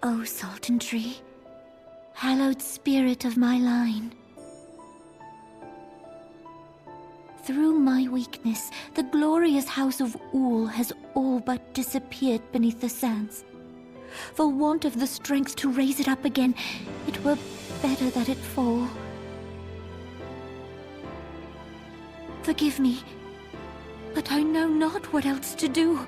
O Sultan Tree, hallowed spirit of my line. Through my weakness, the glorious house of Ul has all but disappeared beneath the sands. For want of the strength to raise it up again, it were better that it fall. Forgive me, but I know not what else to do.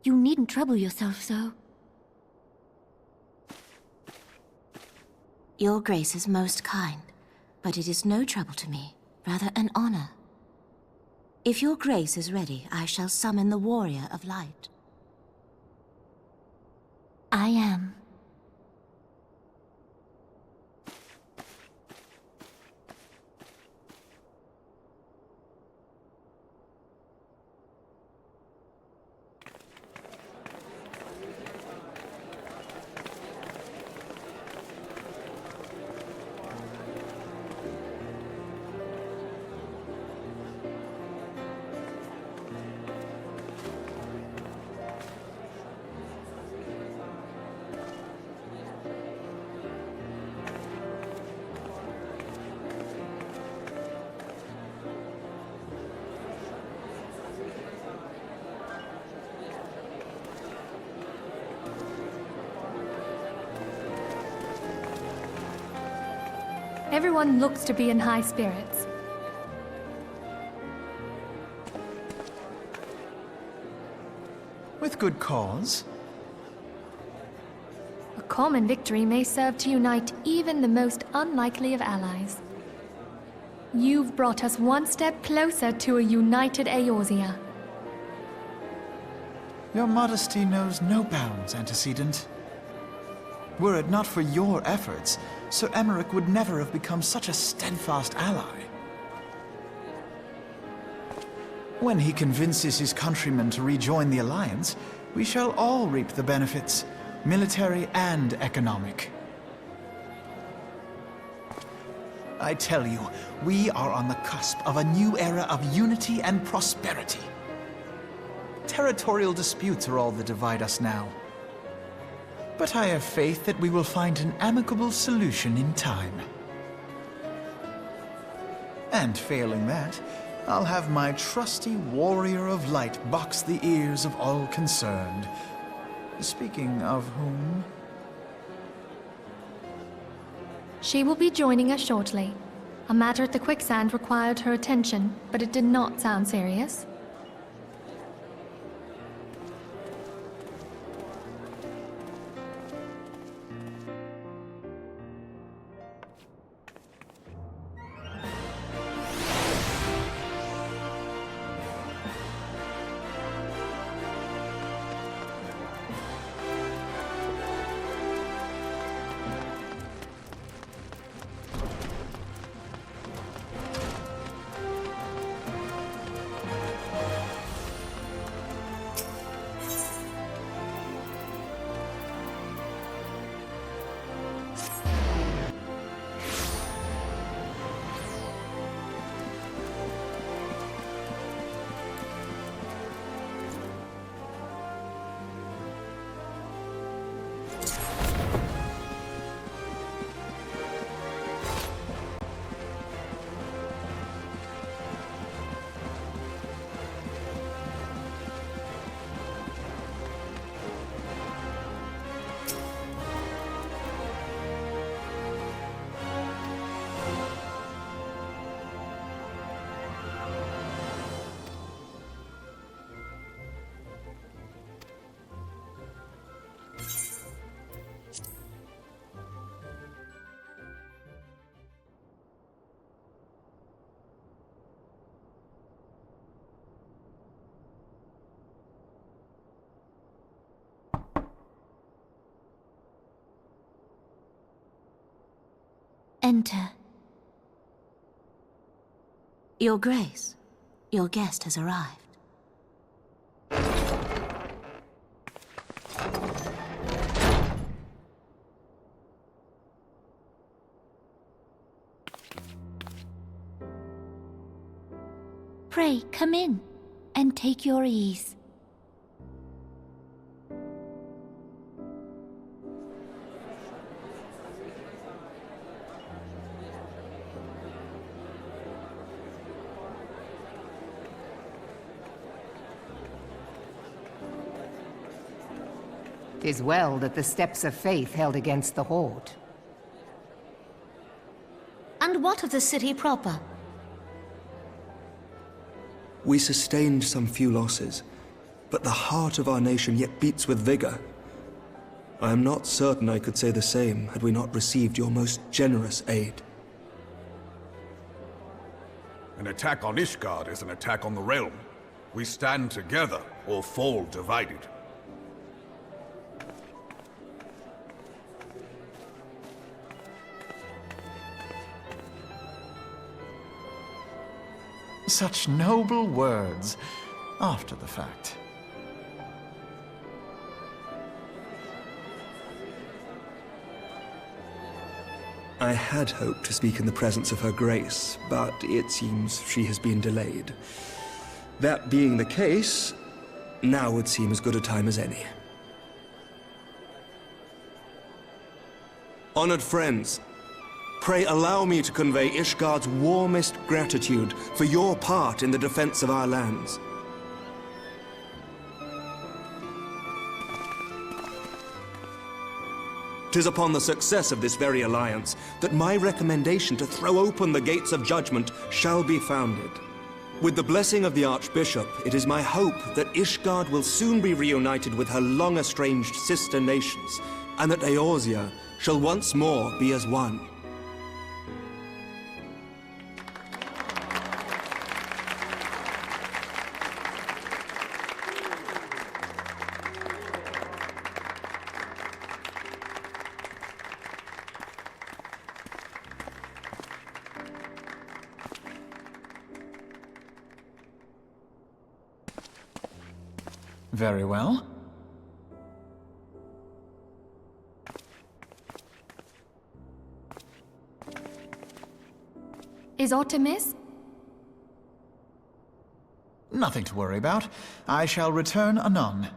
You needn't trouble yourself so. Your grace is most kind, but it is no trouble to me, rather an honor. If your grace is ready, I shall summon the warrior of light. I am. Everyone looks to be in high spirits. With good cause. A common victory may serve to unite even the most unlikely of allies. You've brought us one step closer to a united Eorzea. Your modesty knows no bounds, antecedent. Were it not for your efforts, Sir Emmerich would never have become such a steadfast ally. When he convinces his countrymen to rejoin the Alliance, we shall all reap the benefits, military and economic. I tell you, we are on the cusp of a new era of unity and prosperity. Territorial disputes are all that divide us now. But I have faith that we will find an amicable solution in time. And failing that, I'll have my trusty warrior of light box the ears of all concerned. Speaking of whom... She will be joining us shortly. A matter at the quicksand required her attention, but it did not sound serious. Enter. Your Grace, your guest has arrived. Pray, come in, and take your ease. "'Tis well that the steps of faith held against the Horde." And what of the city proper? We sustained some few losses, but the heart of our nation yet beats with vigor. I am not certain I could say the same had we not received your most generous aid. An attack on Ishgard is an attack on the realm. We stand together or fall divided. Such noble words after the fact. I had hoped to speak in the presence of her grace, but it seems she has been delayed. That being the case, now would seem as good a time as any. Honored friends, pray allow me to convey Ishgard's warmest gratitude for your part in the defense of our lands. 'Tis upon the success of this very alliance that my recommendation to throw open the gates of judgment shall be founded. With the blessing of the Archbishop, it is my hope that Ishgard will soon be reunited with her long-estranged sister nations, and that Eorzea shall once more be as one. Very well. Is aught amiss? Nothing to worry about. I shall return anon.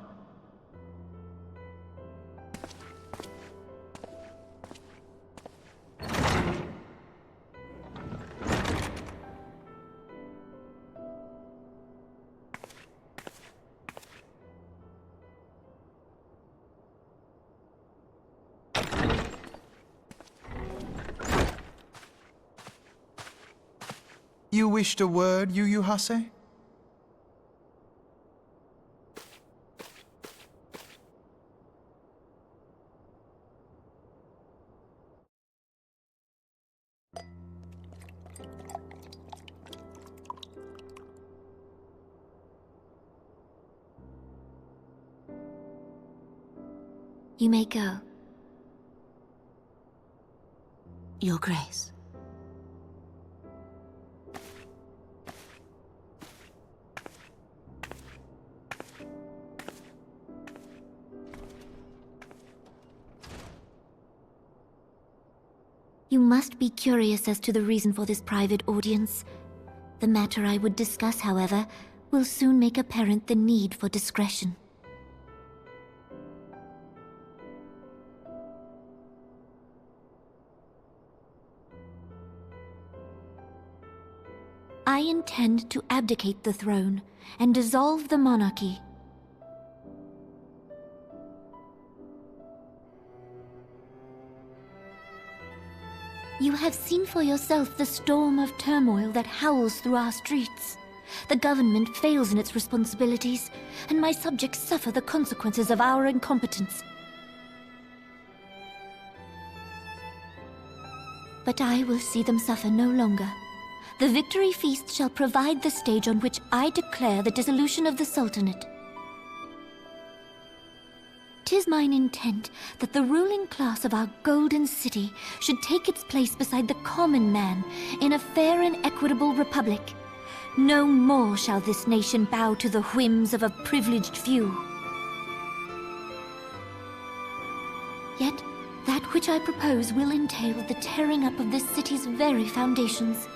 You wished a word, Yu Hase? You may go. Your Grace. You must be curious as to the reason for this private audience. The matter I would discuss, however, will soon make apparent the need for discretion. I intend to abdicate the throne and dissolve the monarchy. You have seen for yourself the storm of turmoil that howls through our streets. The government fails in its responsibilities, and my subjects suffer the consequences of our incompetence. But I will see them suffer no longer. The victory feast shall provide the stage on which I declare the dissolution of the Sultanate. 'Tis mine intent that the ruling class of our golden city should take its place beside the common man in a fair and equitable republic. No more shall this nation bow to the whims of a privileged few. Yet, that which I propose will entail the tearing up of this city's very foundations.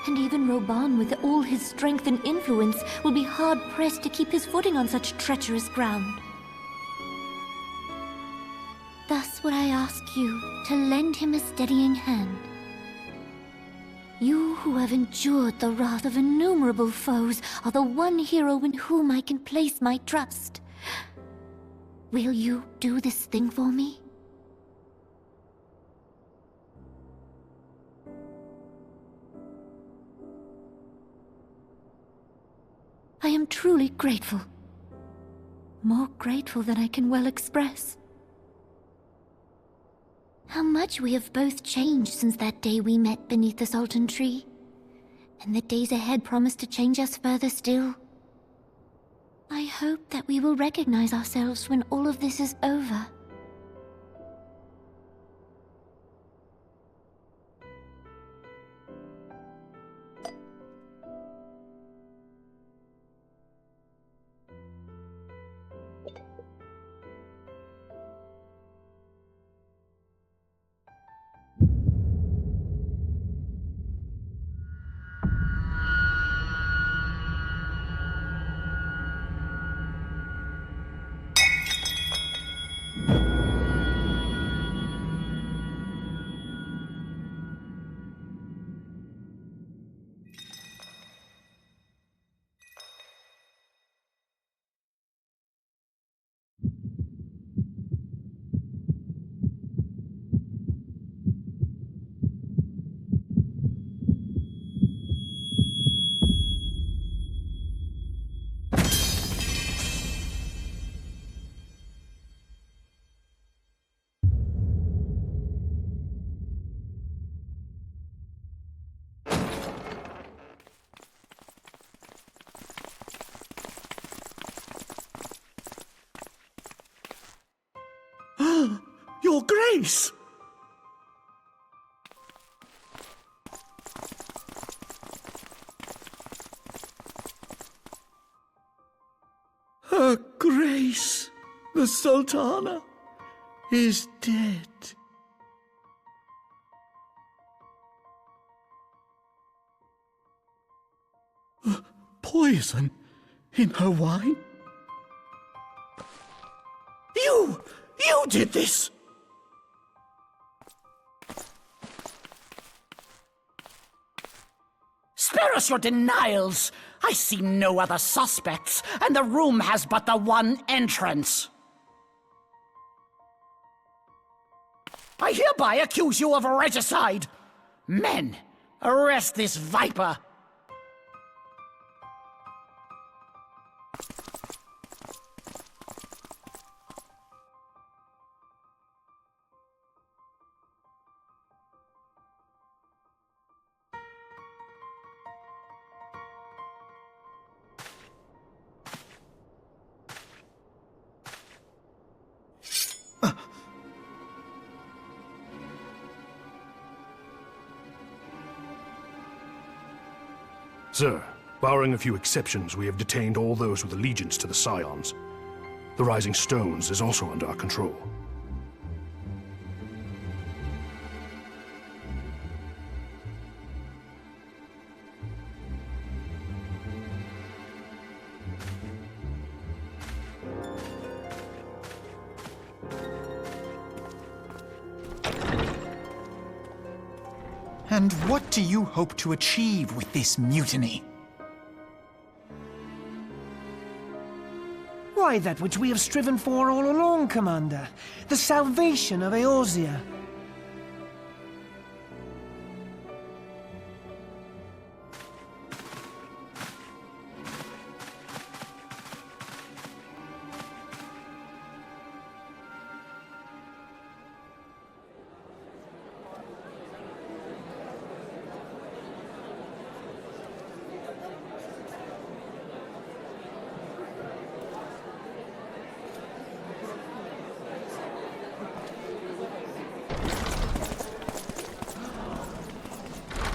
And even Reborn, with all his strength and influence, will be hard-pressed to keep his footing on such treacherous ground. Thus would I ask you to lend him a steadying hand. You who have endured the wrath of innumerable foes are the one hero in whom I can place my trust. Will you do this thing for me? I am truly grateful. more grateful than I can well express. How much we have both changed since that day we met beneath the Sultan tree. And the days ahead promise to change us further still. I hope that we will recognize ourselves when all of this is over. Your Grace! Her Grace, the Sultana, is dead. Poison in her wine? You did this! Spare us your denials! I see no other suspects, and the room has but the one entrance. I hereby accuse you of regicide. Men, arrest this viper. Sir, barring a few exceptions, we have detained all those with allegiance to the Scions. The Rising Stones is also under our control. And what do you hope to achieve with this mutiny? Why, that which we have striven for all along, Commander. The salvation of Eorzea.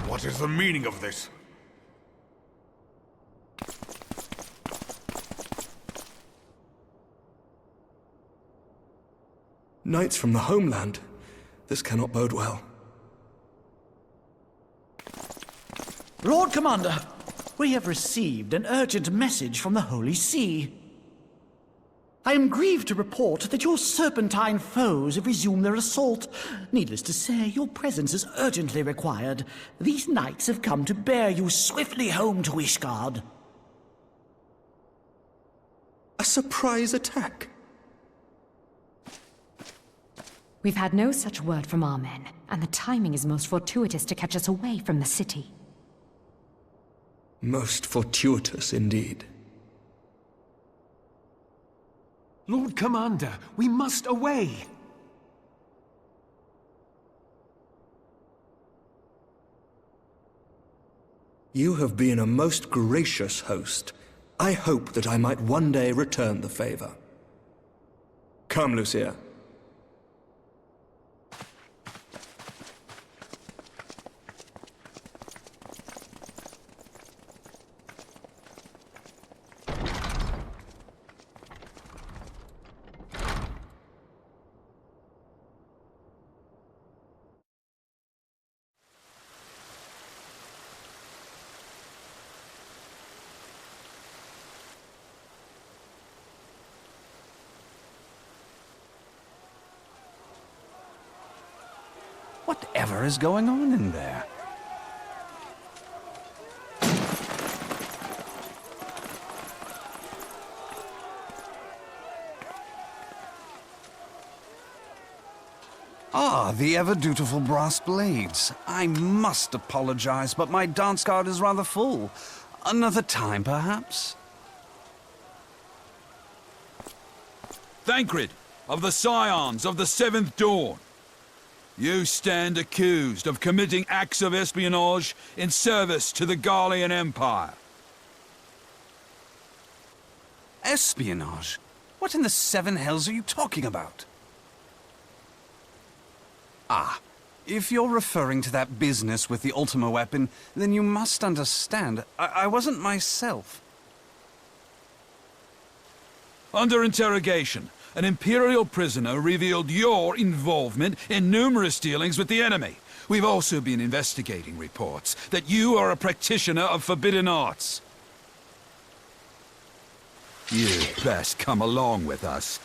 What is the meaning of this? Knights from the homeland. This cannot bode well. Lord Commander, we have received an urgent message from the Holy See. I am grieved to report that your serpentine foes have resumed their assault. Needless to say, your presence is urgently required. These knights have come to bear you swiftly home to Ishgard. A surprise attack? We've had no such word from our men, and the timing is most fortuitous to catch us away from the city. Most fortuitous indeed. Lord Commander, we must away! You have been a most gracious host. I hope that I might one day return the favor. Come, Lucia. Whatever is going on in there? Ah, the ever-dutiful brass blades. I must apologize, but my dance card is rather full. Another time, perhaps? Thancred, of the Scions of the Seventh Dawn. You stand accused of committing acts of espionage in service to the Garlean Empire. Espionage? What in the seven hells are you talking about? Ah, if you're referring to that business with the Ultima weapon, then you must understand, I wasn't myself. Under interrogation, an Imperial prisoner revealed your involvement in numerous dealings with the enemy. We've also been investigating reports that you are a practitioner of forbidden arts. You'd best come along with us.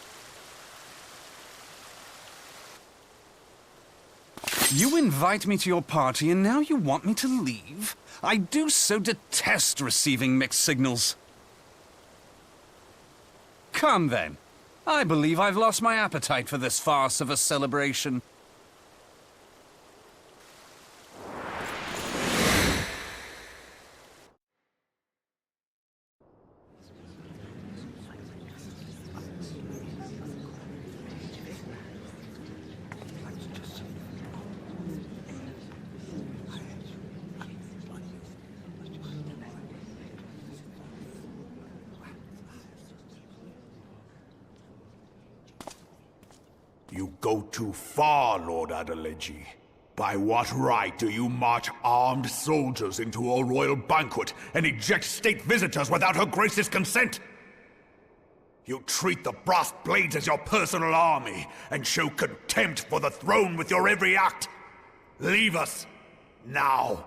You invite me to your party and now you want me to leave? I do so detest receiving mixed signals. Come then. I believe I've lost my appetite for this farce of a celebration. You go too far, Lord Adeleji. By what right do you march armed soldiers into a royal banquet and eject state visitors without her grace's consent? You treat the brass blades as your personal army and show contempt for the throne with your every act. Leave us, now.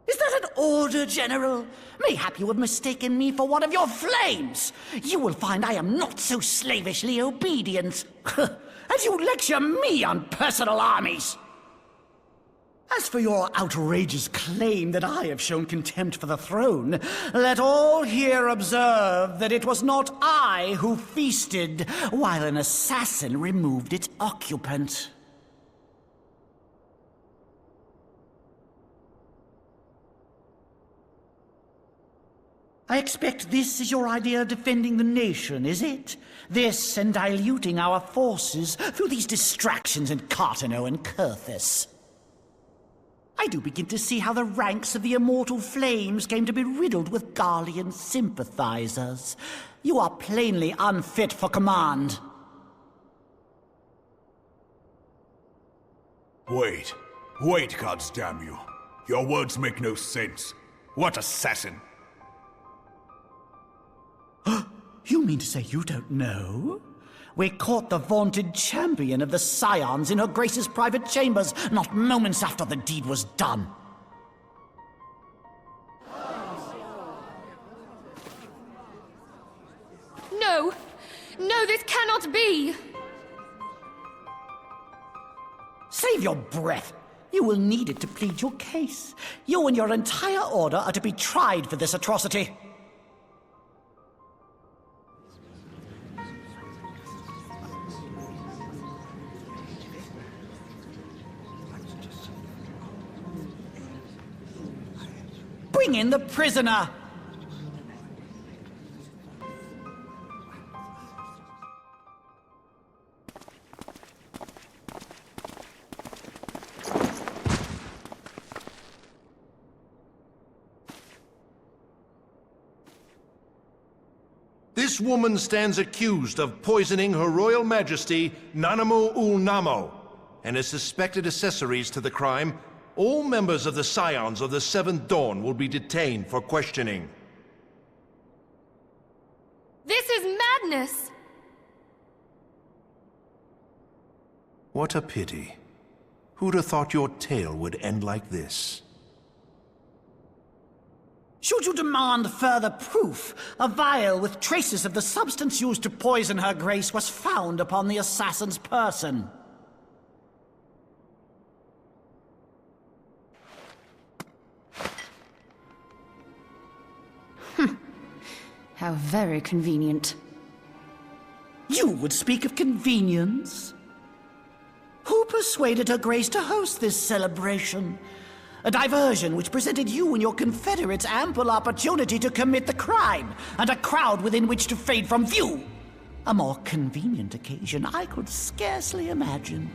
Is that an order, General? Mayhap you have mistaken me for one of your flames. You will find I am not so slavishly obedient. As you lecture me on personal armies. As for your outrageous claim that I have shown contempt for the throne, let all here observe that it was not I who feasted while an assassin removed its occupant. I expect this is your idea of defending the nation, is it? This and diluting our forces through these distractions in Cartano and Kurthis. I do begin to see how the ranks of the Immortal Flames came to be riddled with Garlean sympathizers. You are plainly unfit for command. Wait, goddamn you. Your words make no sense. What assassin? You mean to say you don't know? We caught the vaunted champion of the Scions in her Grace's private chambers, not moments after the deed was done. No! No, this cannot be! Save your breath. You will need it to plead your case. You and your entire order are to be tried for this atrocity. Bring in the prisoner! This woman stands accused of poisoning Her Royal Majesty Nanamu ul Namo, and as suspected accessories to the crime, all members of the Scions of the Seventh Dawn will be detained for questioning. This is madness! What a pity. Who'd have thought your tale would end like this? Should you demand further proof, a vial with traces of the substance used to poison Her Grace was found upon the assassin's person. How very convenient. You would speak of convenience? Who persuaded Her Grace to host this celebration? A diversion which presented you and your confederates ample opportunity to commit the crime, and a crowd within which to fade from view. A more convenient occasion I could scarcely imagine.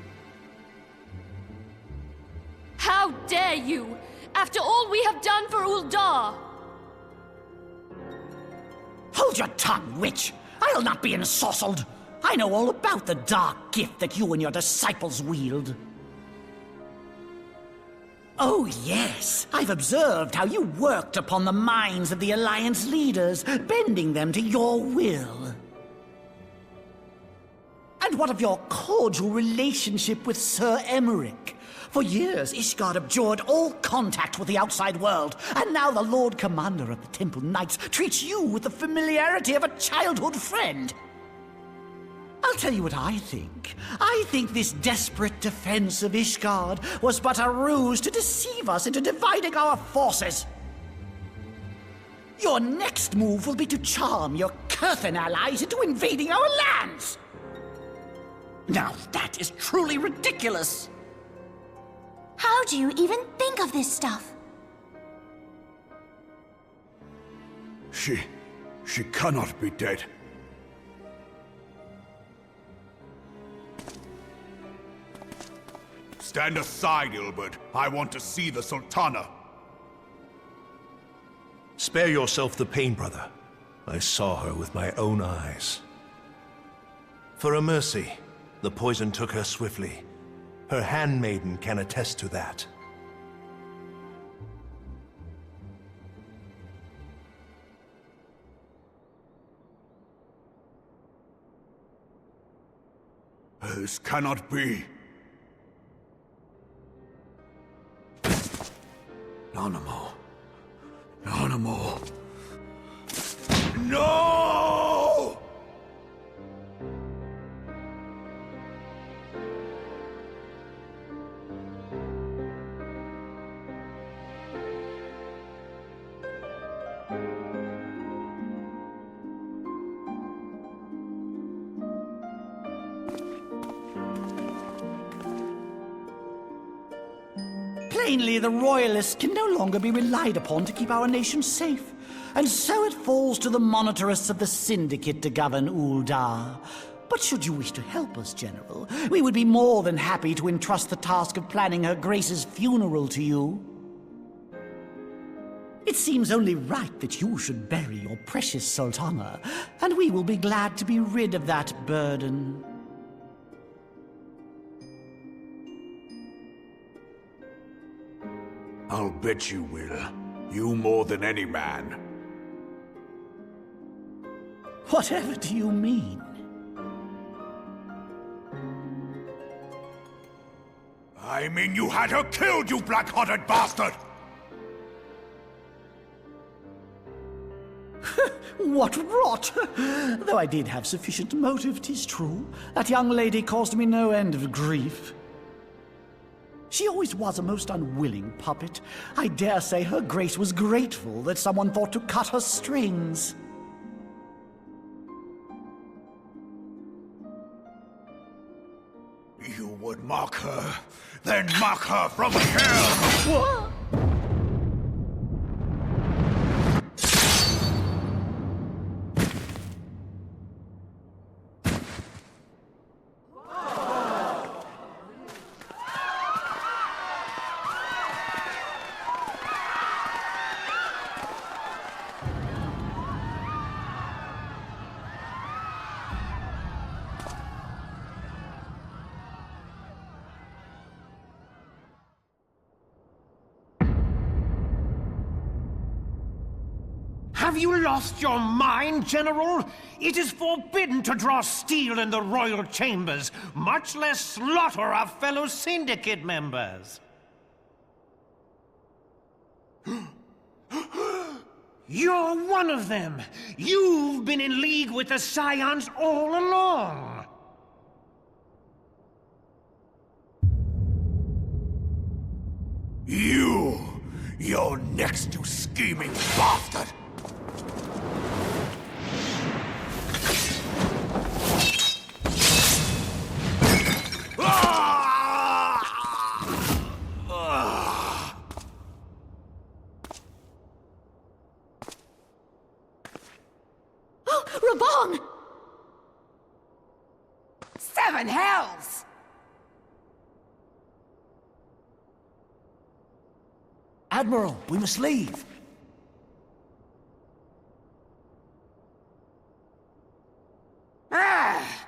How dare you! After all we have done for Uldar! Hold your tongue, witch! I'll not be ensorcelled! I know all about the dark gift that you and your disciples wield. Oh, yes. I've observed how you worked upon the minds of the Alliance leaders, bending them to your will. And what of your cordial relationship with Sir Emmerich? For years, Ishgard abjured all contact with the outside world, and now the Lord Commander of the Temple Knights treats you with the familiarity of a childhood friend. I'll tell you what I think. I think this desperate defense of Ishgard was but a ruse to deceive us into dividing our forces. Your next move will be to charm your Kurthan allies into invading our lands. Now that is truly ridiculous. How do you even think of this stuff? She cannot be dead. Stand aside, Ilbert. I want to see the Sultana. Spare yourself the pain, brother. I saw her with my own eyes. For a mercy, the poison took her swiftly. Her handmaiden can attest to that. This cannot be. Nanamu. Nanamu. No! Plainly, the Royalists can no longer be relied upon to keep our nation safe. And so it falls to the monitorists of the Syndicate to govern Uldar. But should you wish to help us, General, we would be more than happy to entrust the task of planning Her Grace's funeral to you. It seems only right that you should bury your precious Sultana, and we will be glad to be rid of that burden. I'll bet you will. You more than any man. Whatever do you mean? I mean you had her killed, you black-hearted bastard! What rot! Though I did have sufficient motive, 'tis true. That young lady caused me no end of grief. She always was a most unwilling puppet. I dare say Her Grace was grateful that someone thought to cut her strings. You would mock her, then mock her from hell! What? Have you lost your mind, General? It is forbidden to draw steel in the royal chambers, much less slaughter our fellow syndicate members. You're one of them! You've been in league with the Scions all along! You're next, you scheming bastard! Reborn! Seven hells! Admiral, we must leave. Ah!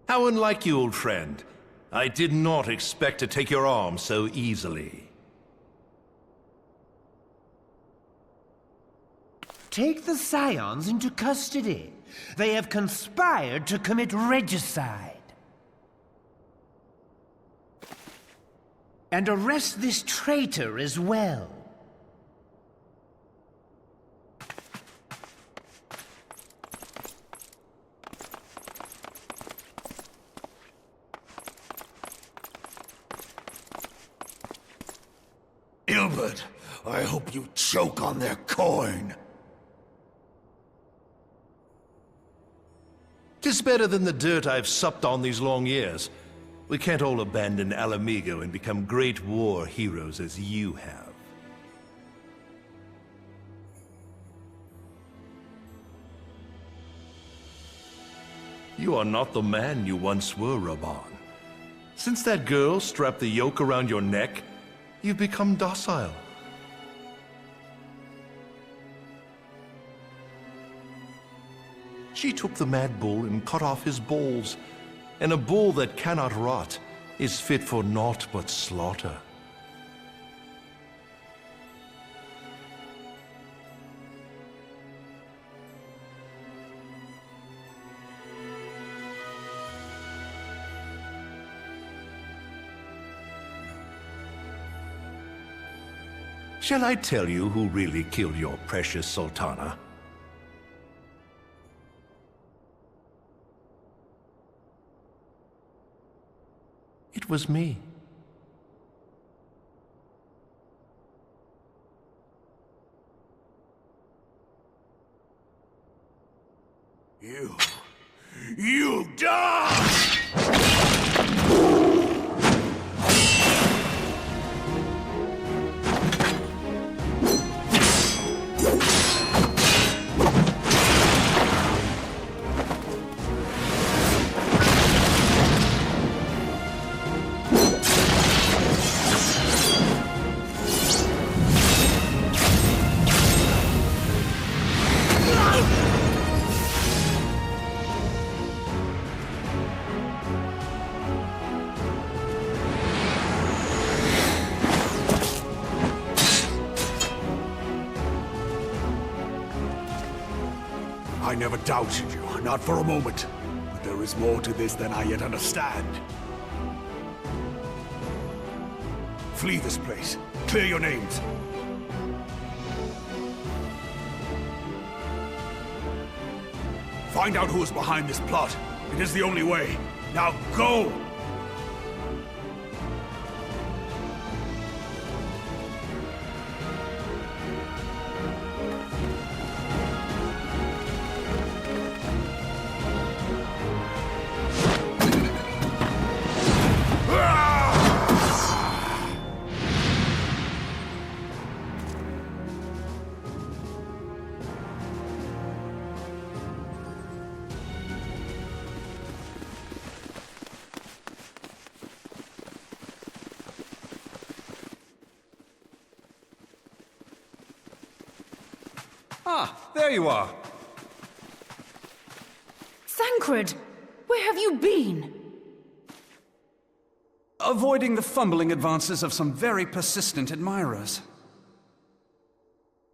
How unlike you, old friend. I did not expect to take your arm so easily. Take the Scions into custody. They have conspired to commit regicide. And arrest this traitor as well. Ilbert, I hope you choke on their coin. 'Tis better than the dirt I've supped on these long years. We can't all abandon Alamigo and become great war heroes as you have. You are not the man you once were, Reborn. Since that girl strapped the yoke around your neck, you've become docile. She took the mad bull and cut off his balls, and a bull that cannot rot is fit for naught but slaughter. Shall I tell you who really killed your precious Sultana? It was me. You die! I never doubted you, not for a moment. But there is more to this than I yet understand. Flee this place. Clear your names. Find out who is behind this plot. It is the only way. Now go! Ah, there you are. Tancred! Where have you been? Avoiding the fumbling advances of some very persistent admirers.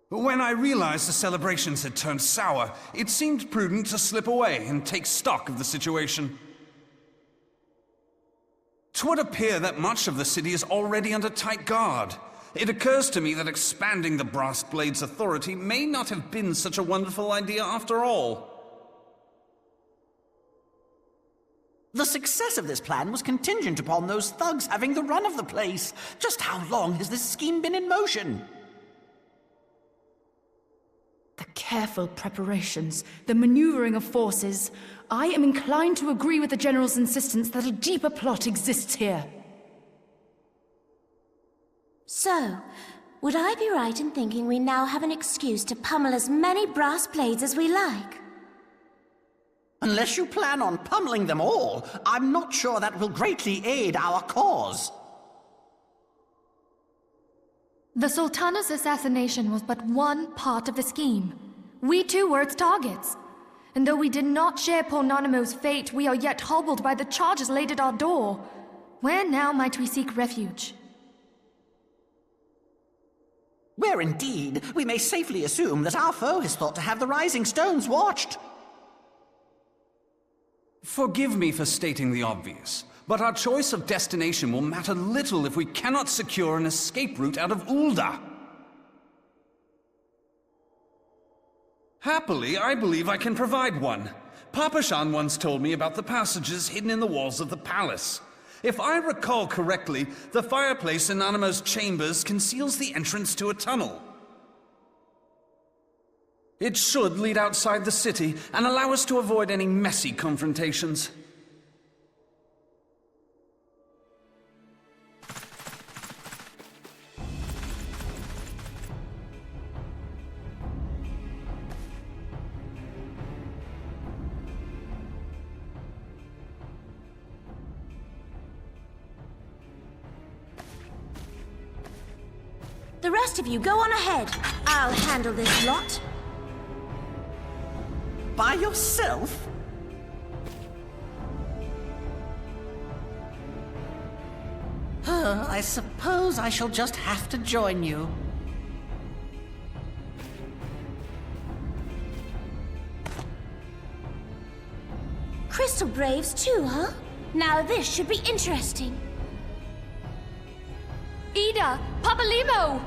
When I realized the celebrations had turned sour, it seemed prudent to slip away and take stock of the situation. 'Twould appear that much of the city is already under tight guard. It occurs to me that expanding the Brass Blade's authority may not have been such a wonderful idea after all. The success of this plan was contingent upon those thugs having the run of the place. Just how long has this scheme been in motion? The careful preparations, the maneuvering of forces. I am inclined to agree with the General's insistence that a deeper plot exists here. So, would I be right in thinking we now have an excuse to pummel as many brass blades as we like? Unless you plan on pummeling them all, I'm not sure that will greatly aid our cause. The Sultana's assassination was but one part of the scheme. We too were its targets. And though we did not share poor Nanamo's fate, we are yet hobbled by the charges laid at our door. Where now might we seek refuge? Where indeed, we may safely assume that our foe is thought to have the Rising Stones watched. Forgive me for stating the obvious, but our choice of destination will matter little if we cannot secure an escape route out of Ul'dah. Happily, I believe I can provide one. Papa Shan once told me about the passages hidden in the walls of the palace. If I recall correctly, the fireplace in Nanamo's chambers conceals the entrance to a tunnel. It should lead outside the city and allow us to avoid any messy confrontations. The rest of you go on ahead. I'll handle this lot. By yourself? I suppose I shall just have to join you. Crystal Braves too, huh? Now this should be interesting. Ida! Papa Limo!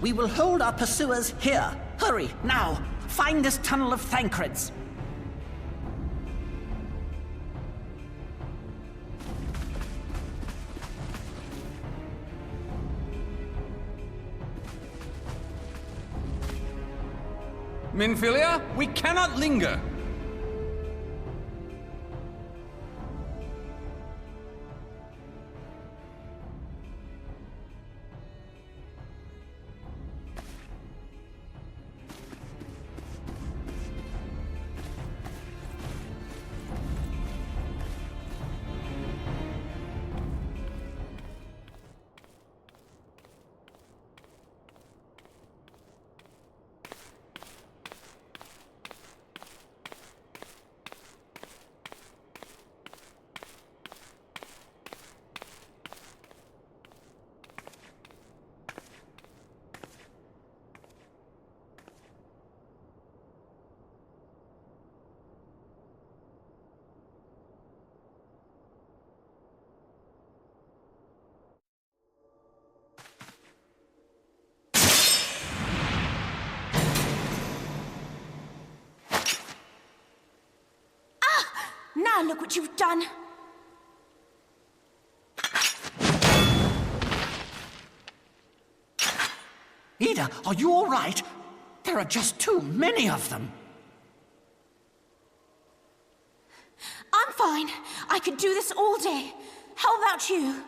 We will hold our pursuers here. Hurry, now! Find this tunnel of Thancred's. Minfilia, we cannot linger. Now look what you've done. Ida, are you all right? There are just too many of them. I'm fine. I could do this all day. How about you?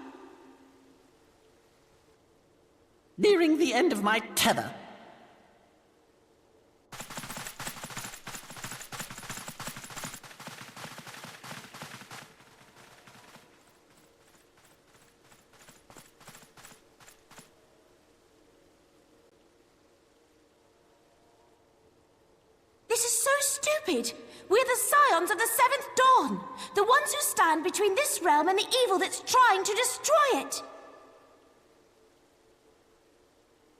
Nearing the end of my tether. stupid! We're the Scions of the Seventh Dawn! The ones who stand between this realm and the evil that's trying to destroy it!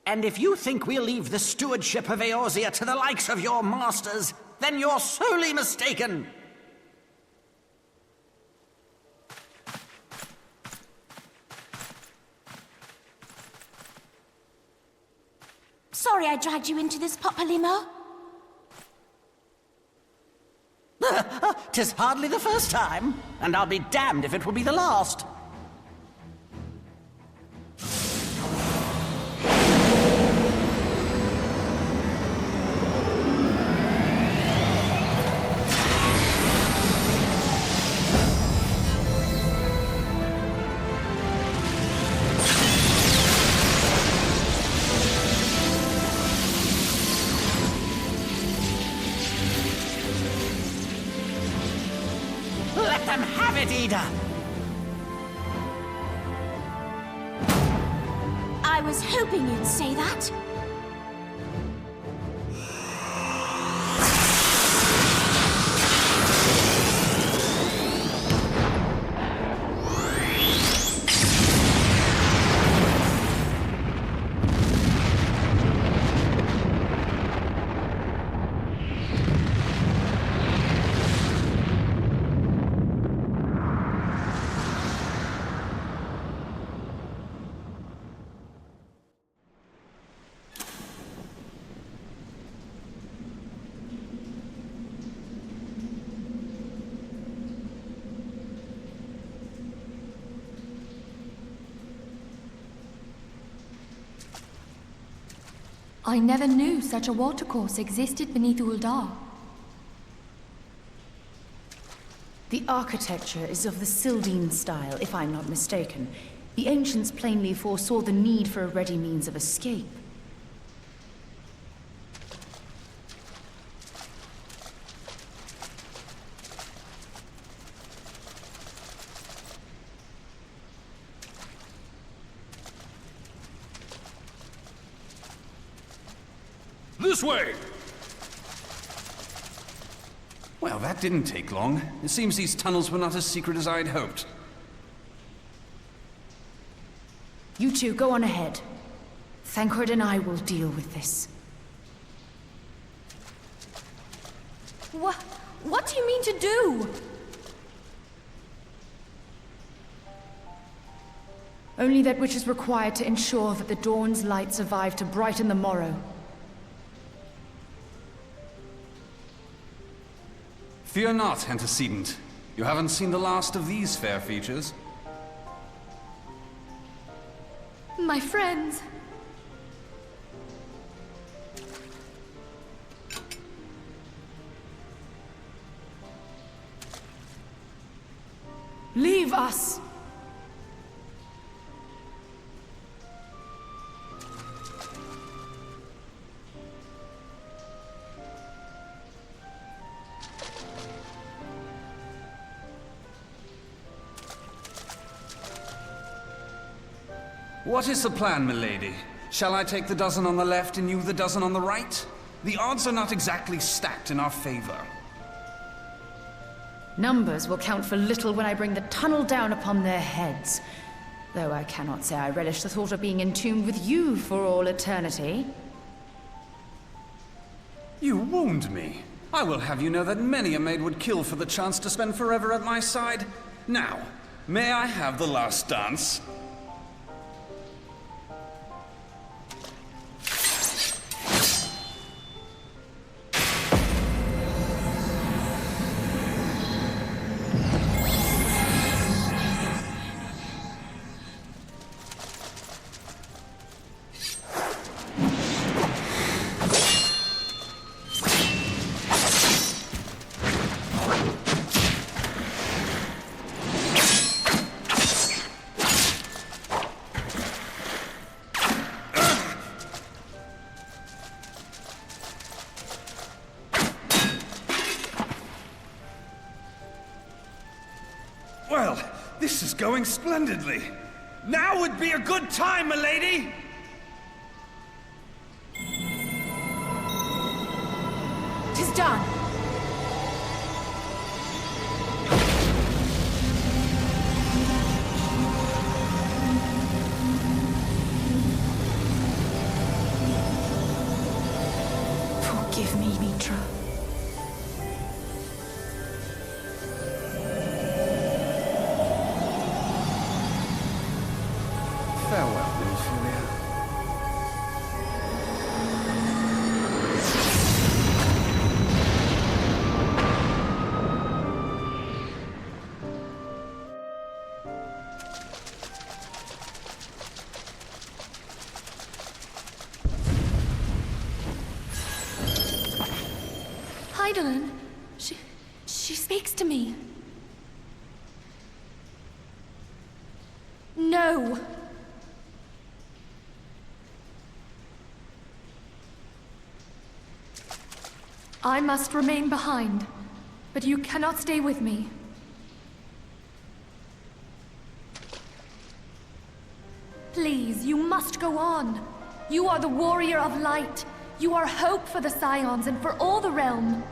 And if you think we'll leave the stewardship of Eorzea to the likes of your masters, then you're sorely mistaken! Sorry I dragged you into this, Papalymo. 'Tis hardly the first time, and I'll be damned if it will be the last. Let them have it, Ida! I was hoping you'd say that. I never knew such a watercourse existed beneath Uldar. The architecture is of the Sildine style, if I'm not mistaken. The ancients plainly foresaw the need for a ready means of escape. This way! Well, that didn't take long. It seems these tunnels were not as secret as I'd hoped. You two, go on ahead. Thancred and I will deal with this. What do you mean to do? Only that which is required to ensure that the dawn's light survive to brighten the morrow. Fear not, antecedent. You haven't seen the last of these fair features. My friends. Leave us! What is the plan, milady? Shall I take the dozen on the left and you the dozen on the right? The odds are not exactly stacked in our favor. Numbers will count for little when I bring the tunnel down upon their heads. Though I cannot say I relish the thought of being entombed with you for all eternity. You wound me. I will have you know that many a maid would kill for the chance to spend forever at my side. Now, may I have the last dance? Well, this is going splendidly. Now would be a good time, milady! 'Tis done. Forgive me, Mitra. Farewell, Ophelia. Heidelin, she speaks to me. No. I must remain behind, but you cannot stay with me. Please, you must go on. You are the warrior of light. You are hope for the Scions and for all the realm.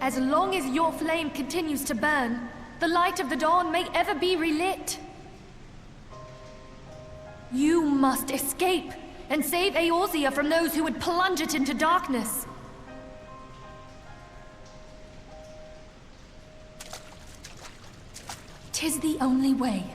As long as your flame continues to burn, the light of the dawn may ever be relit. You must escape and save Eorzea from those who would plunge it into darkness. 'Tis the only way.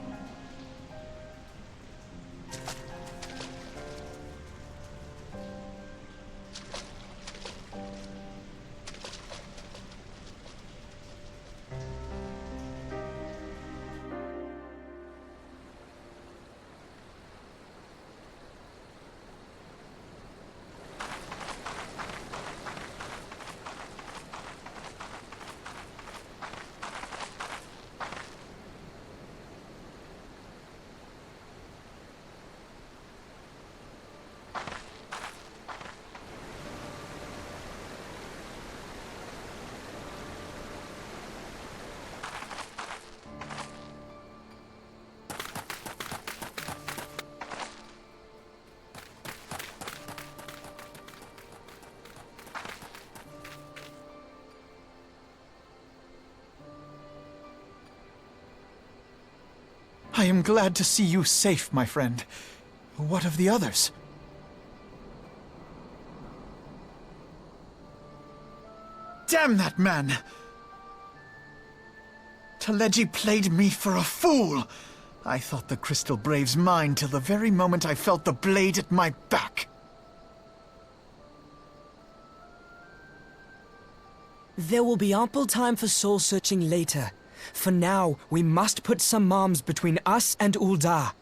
I am glad to see you safe, my friend. What of the others? Damn that man! Taleji played me for a fool! I thought the Crystal Brave's mine till the very moment I felt the blade at my back. There will be ample time for soul-searching later. For now, we must put some arms between us and Ul'dah.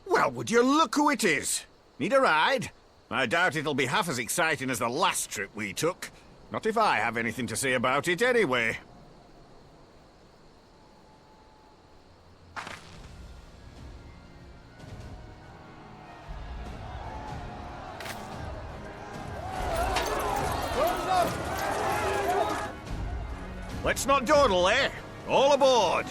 Well, would you look who it is? Need a ride? I doubt it'll be half as exciting as the last trip we took. Not if I have anything to say about it anyway. Let's not dawdle, eh? All aboard!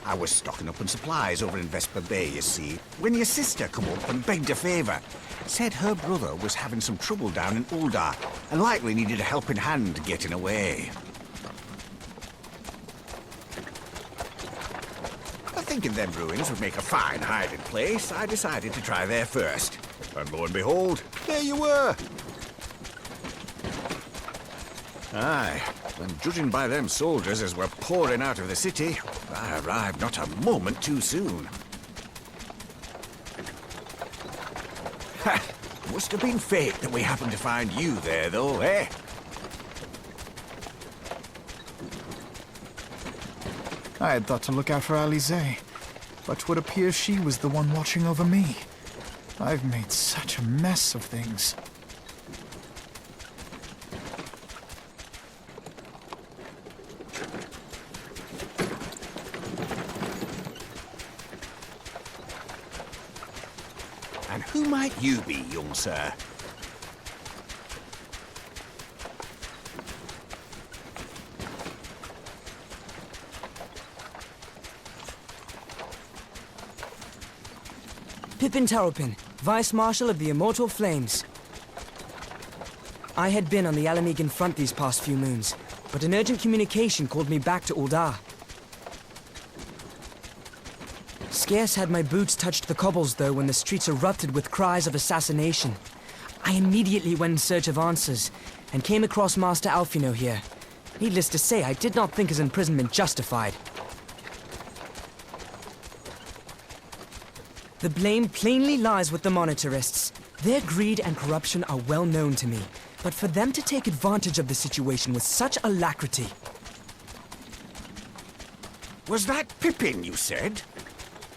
I was stocking up on supplies over in Vesper Bay, you see, when your sister come up and begged a favour. Said her brother was having some trouble down in Ul'dah, and likely needed a helping hand getting away. Thinking them ruins would make a fine hiding place, I decided to try there first. And lo and behold, there you were. Aye, and judging by them soldiers as were pouring out of the city, I arrived not a moment too soon. Ha! Must have been fate that we happened to find you there, though, eh? I had thought to look out for Alize, but 'twould appear she was the one watching over me. I've made such a mess of things. And who might you be, young sir? Pippin Taropin, Vice Marshal of the Immortal Flames. I had been on the Alamegan front these past few moons, but an urgent communication called me back to Uldar. Scarce had my boots touched the cobbles, though, when the streets erupted with cries of assassination. I immediately went in search of answers, and came across Master Alfino here. Needless to say, I did not think his imprisonment justified. The blame plainly lies with the Monitarists. Their greed and corruption are well known to me, but for them to take advantage of the situation with such alacrity... Was that Pippin, you said?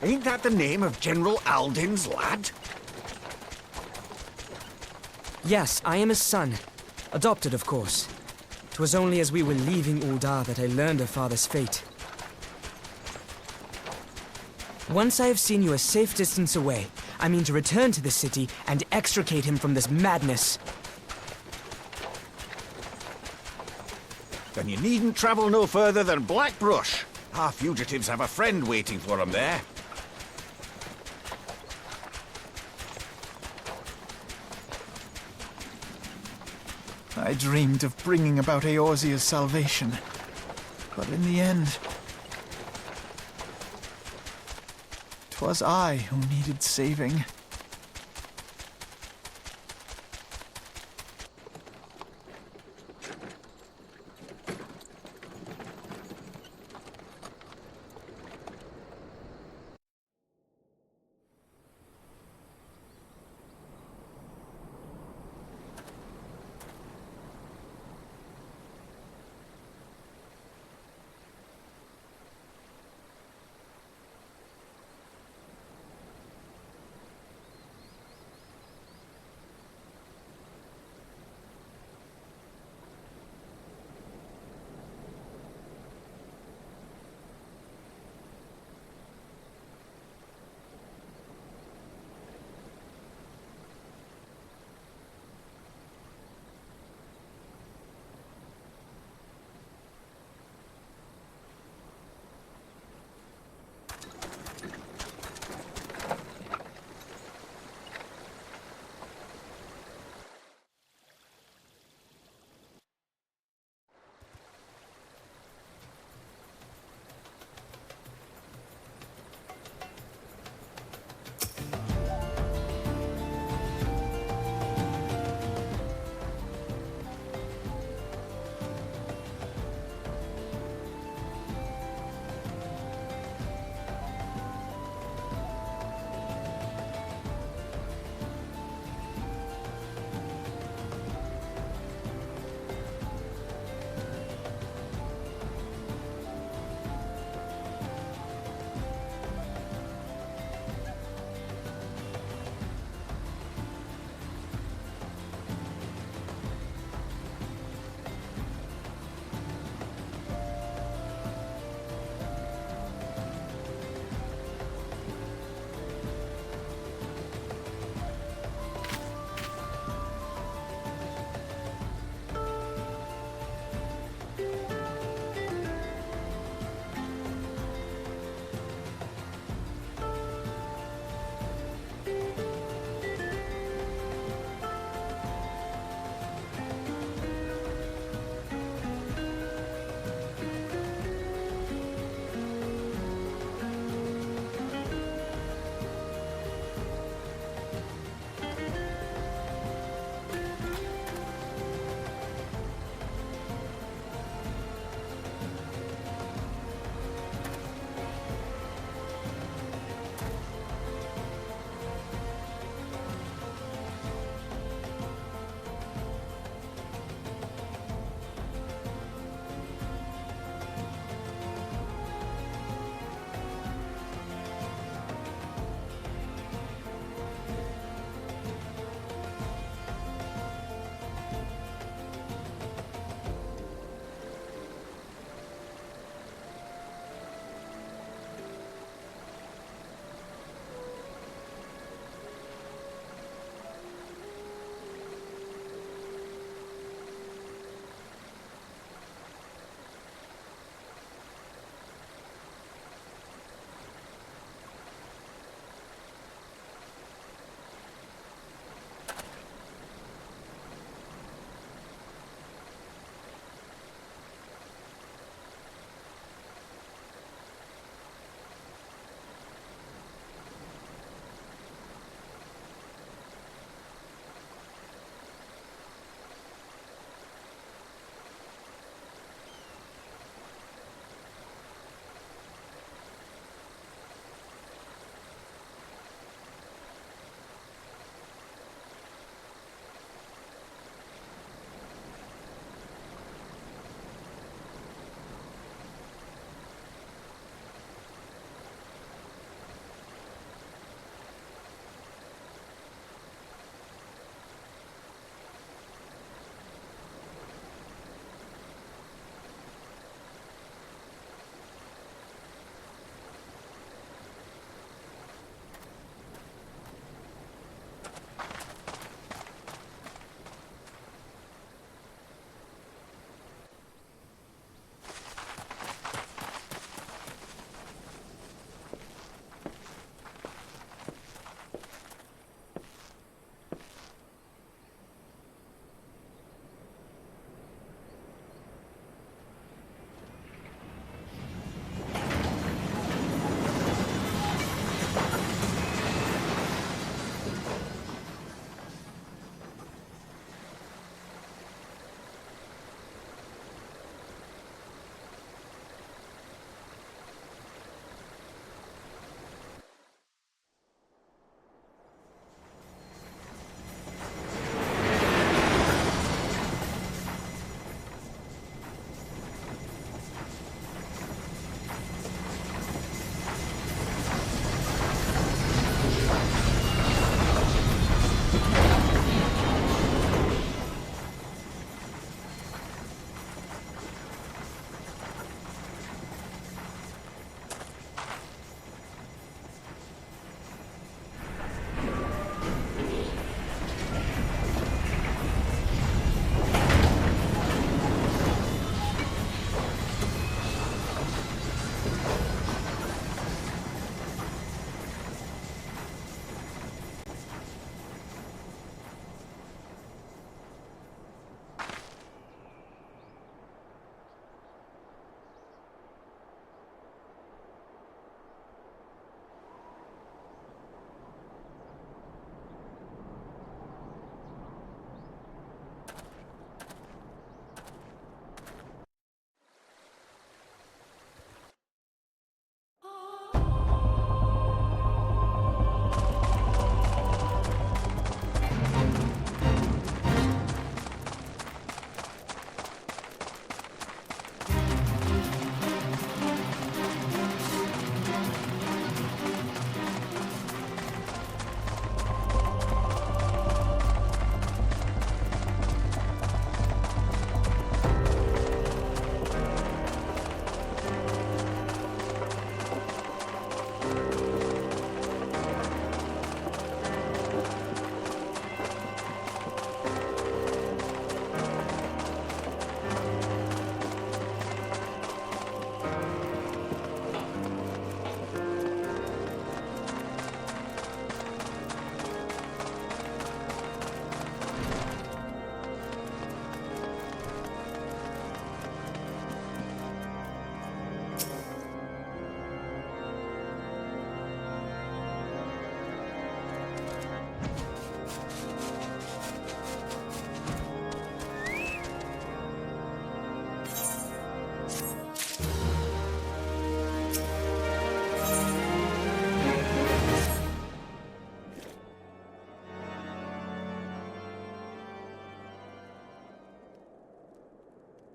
Ain't that the name of General Alden's lad? Yes, I am his son. Adopted, of course. 'Twas only as we were leaving Uldar that I learned of father's fate. Once I have seen you a safe distance away, I mean to return to the city and extricate him from this madness. Then you needn't travel no further than Blackbrush. Our fugitives have a friend waiting for them there. I dreamed of bringing about Eorzea's salvation, but in the end, 'twas I who needed saving.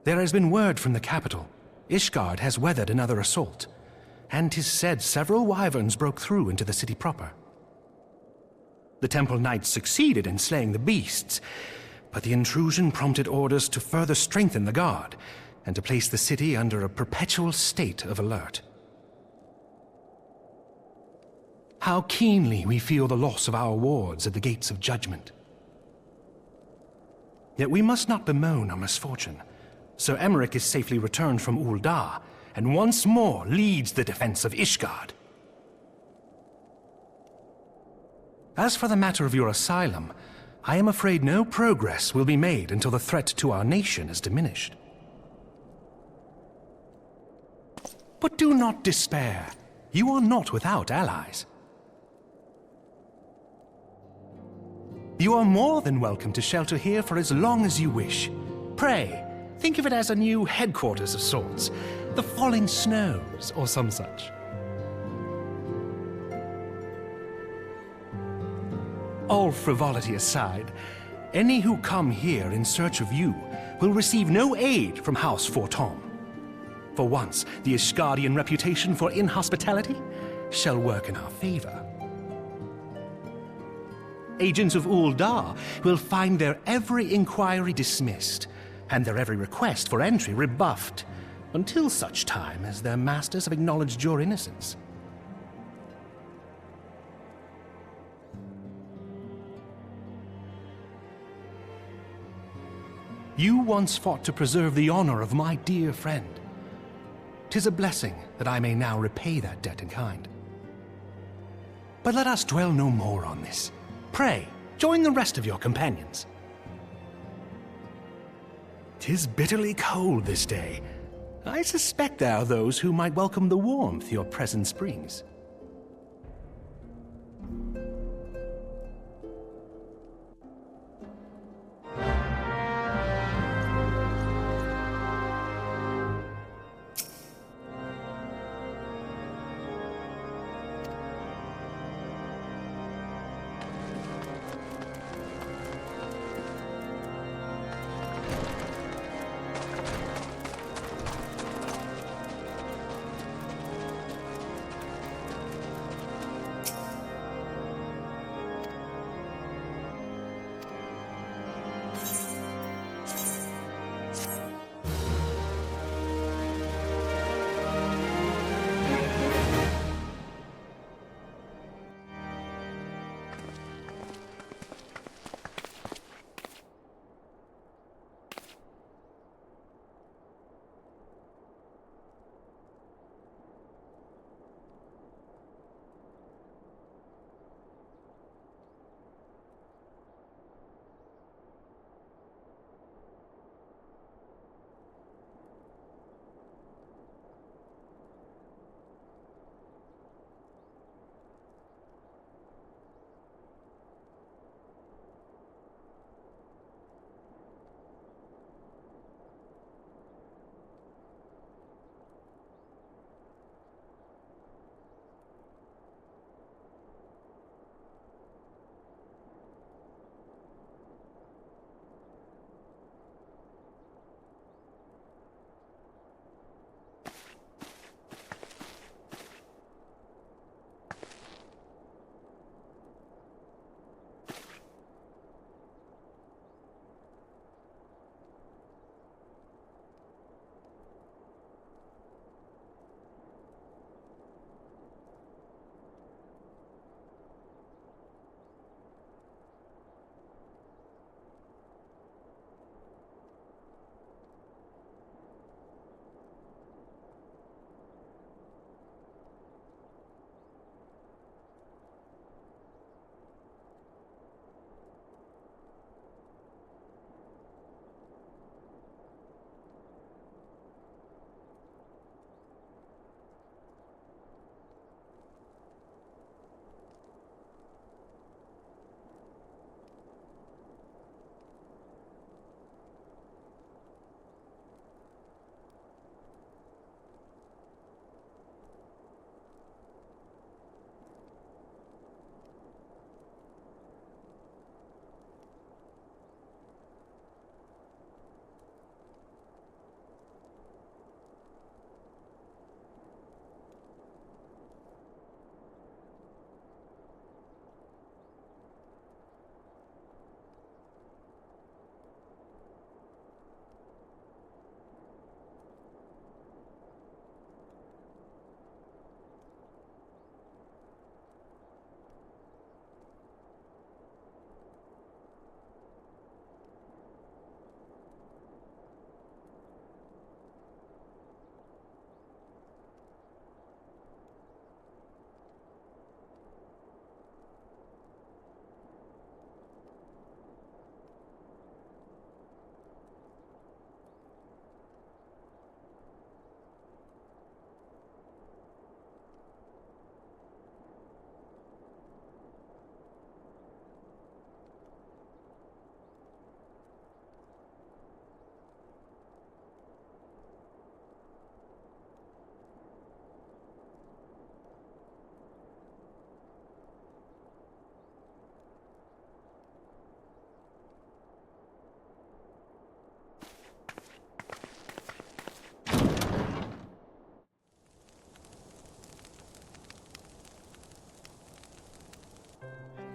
There has been word from the capital. Ishgard has weathered another assault, and 'tis said several wyverns broke through into the city proper. The Temple Knights succeeded in slaying the beasts, but the intrusion prompted orders to further strengthen the guard, and to place the city under a perpetual state of alert. How keenly we feel the loss of our wards at the gates of judgment. Yet we must not bemoan our misfortune. Sir Emmerich is safely returned from Ul'dah, and once more leads the defense of Ishgard. As for the matter of your asylum, I am afraid no progress will be made until the threat to our nation is diminished. But do not despair. You are not without allies. You are more than welcome to shelter here for as long as you wish. Pray, think of it as a new headquarters of sorts. The Falling Snows, or some such. All frivolity aside, any who come here in search of you will receive no aid from House Fortom. For once, the Ishgardian reputation for inhospitality shall work in our favor. Agents of Ul'dah will find their every inquiry dismissed, and their every request for entry rebuffed, until such time as their masters have acknowledged your innocence. You once fought to preserve the honor of my dear friend. 'Tis a blessing that I may now repay that debt in kind. But let us dwell no more on this. Pray, join the rest of your companions. 'Tis bitterly cold this day. I suspect there are those who might welcome the warmth your presence brings.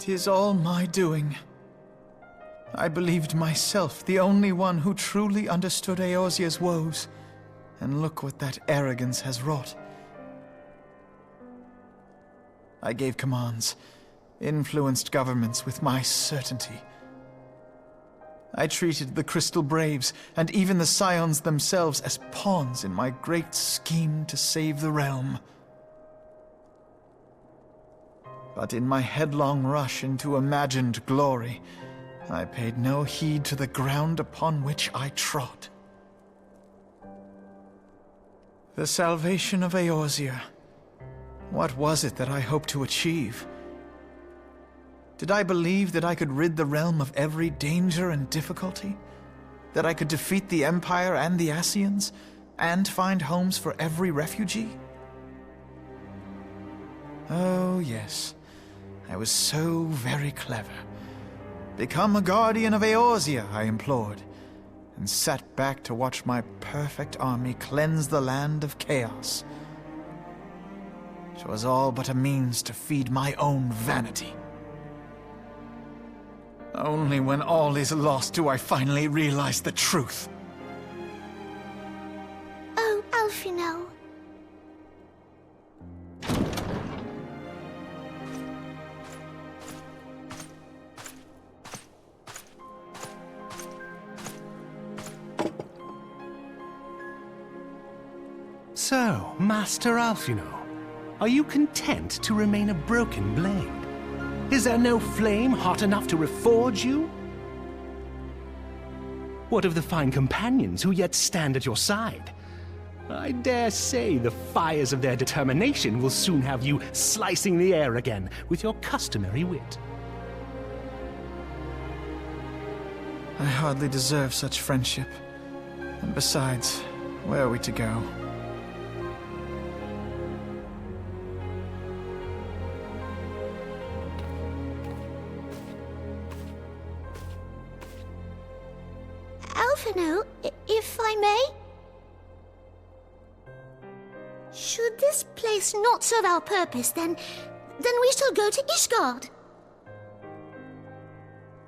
'Tis all my doing. I believed myself the only one who truly understood Eorzea's woes, and look what that arrogance has wrought. I gave commands, influenced governments with my certainty. I treated the Crystal Braves and even the Scions themselves as pawns in my great scheme to save the realm. But in my headlong rush into imagined glory, I paid no heed to the ground upon which I trod. The salvation of Eorzea. What was it that I hoped to achieve? Did I believe that I could rid the realm of every danger and difficulty? That I could defeat the Empire and the Ascians, and find homes for every refugee? Oh, yes. I was so very clever. Become a guardian of Eorzea, I implored, and sat back to watch my perfect army cleanse the land of chaos. 'Twas all but a means to feed my own vanity. Only when all is lost do I finally realize the truth. Oh, Alphino. So, Master Alphino, are you content to remain a broken blade? Is there no flame hot enough to reforge you? What of the fine companions who yet stand at your side? I dare say the fires of their determination will soon have you slicing the air again with your customary wit. I hardly deserve such friendship. And besides, where are we to go? Alphino, if I may? Should this place not serve our purpose, then we shall go to Ishgard.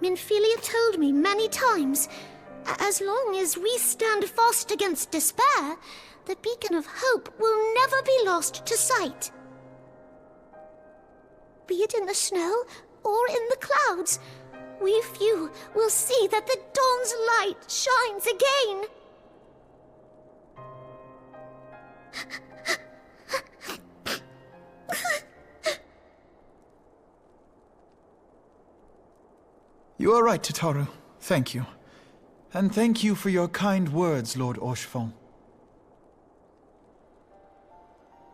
Minfilia told me many times, as long as we stand fast against despair, the beacon of hope will never be lost to sight. Be it in the snow or in the clouds, we few will see that the dawn's light shines again. You are right, Tataru. Thank you. And thank you for your kind words, Lord Orchefon.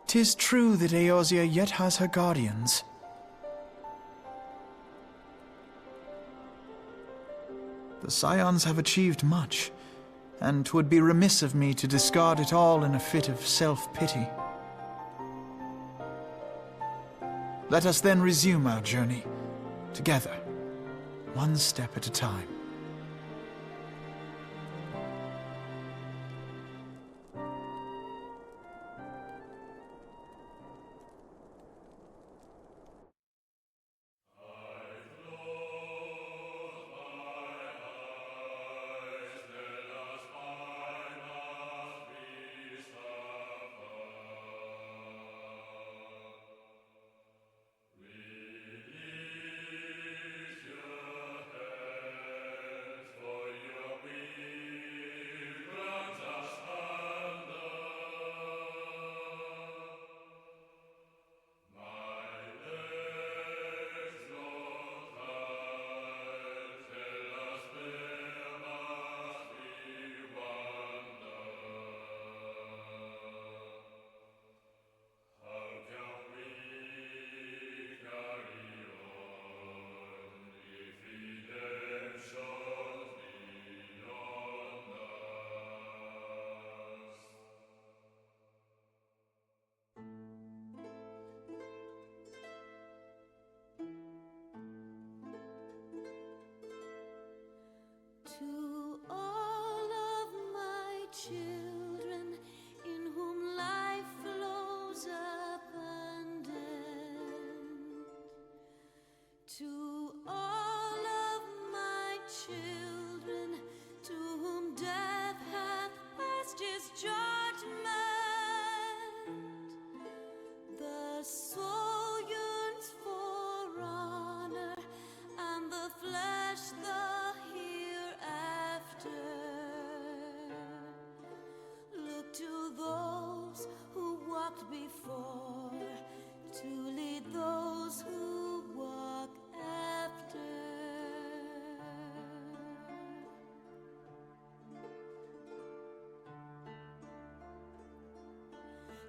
'Tis true that Eorzea yet has her guardians. The Scions have achieved much, and 'twould be remiss of me to discard it all in a fit of self-pity. Let us then resume our journey, together, one step at a time.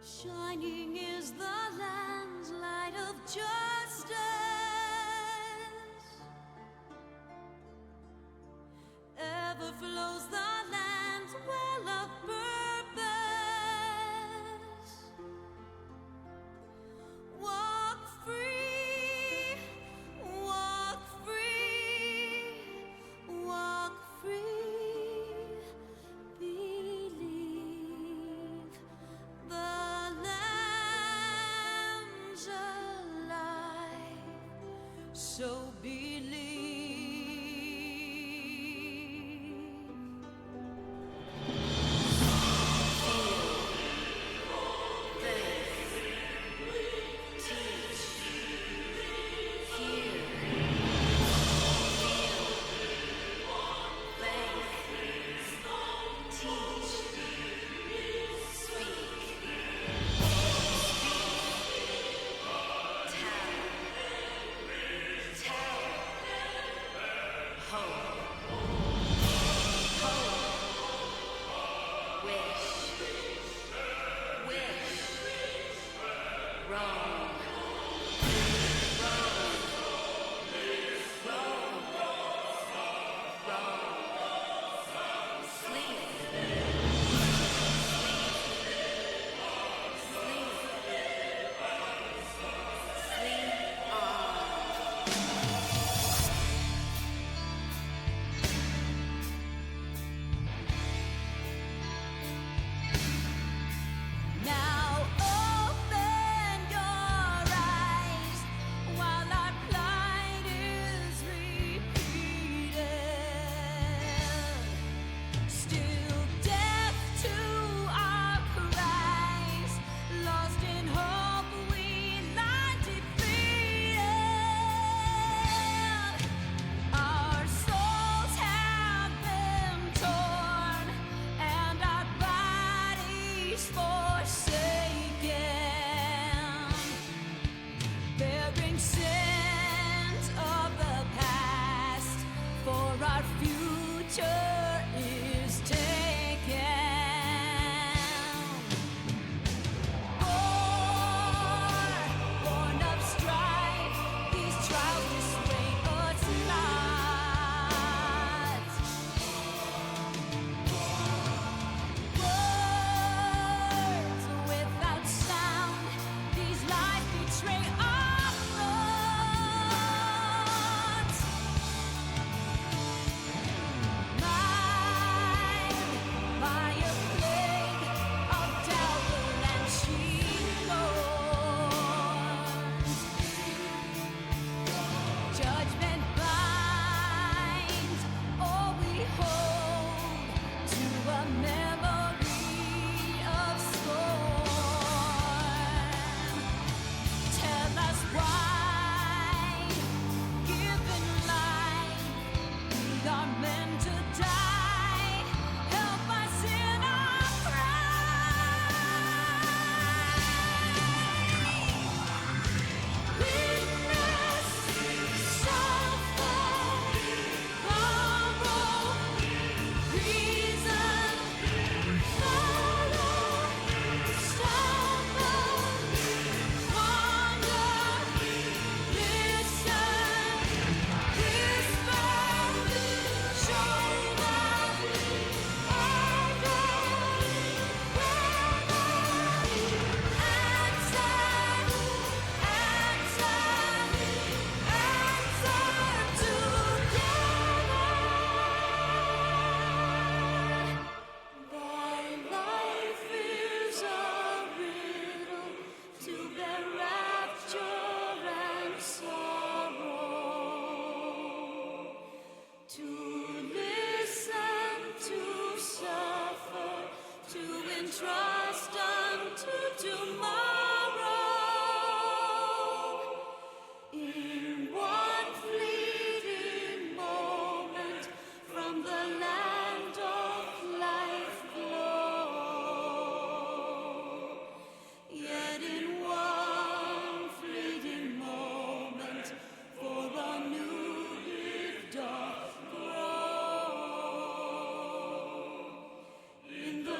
Shining is the land's light of justice. Ever flows the land's well of purpose. Walk free, walk free, walk free. Believe the lamb's alive. So believe.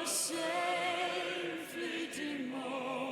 Same fleeting moment.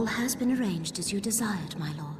All has been arranged as you desired, my lord.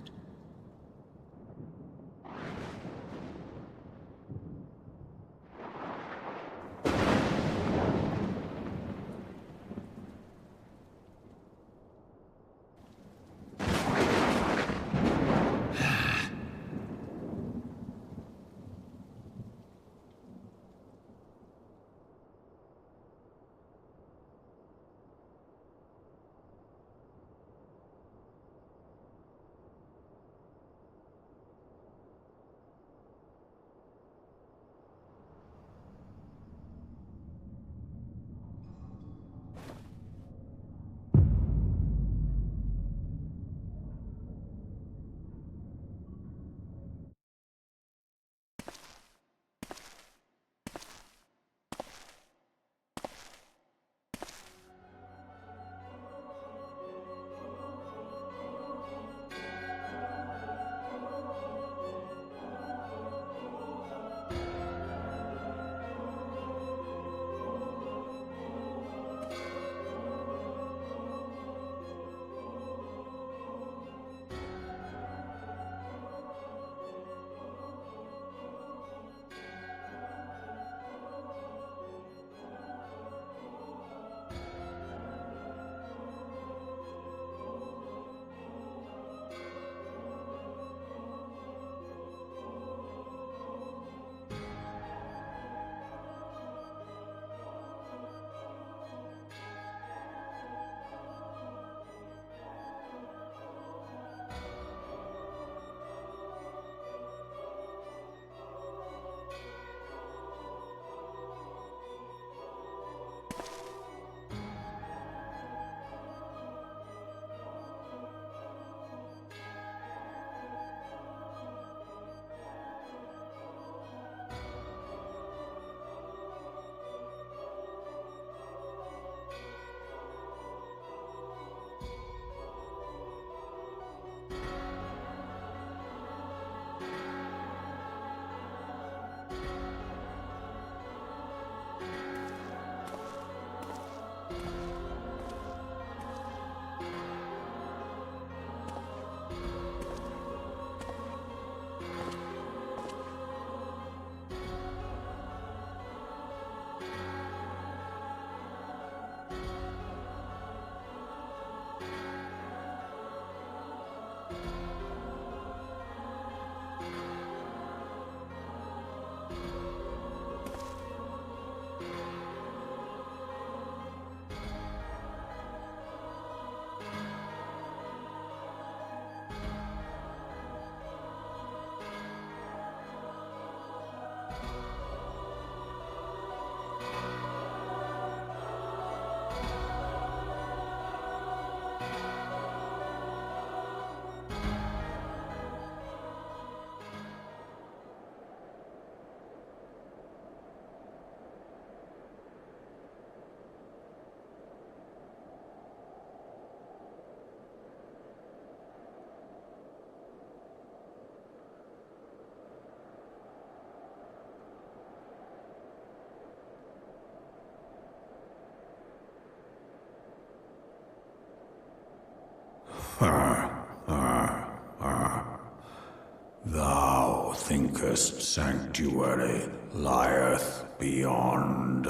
Thou thinkest sanctuary lieth beyond.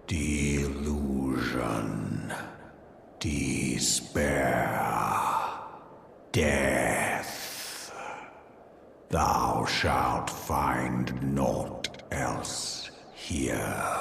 Delusion, despair, death. Thou shalt find naught else here.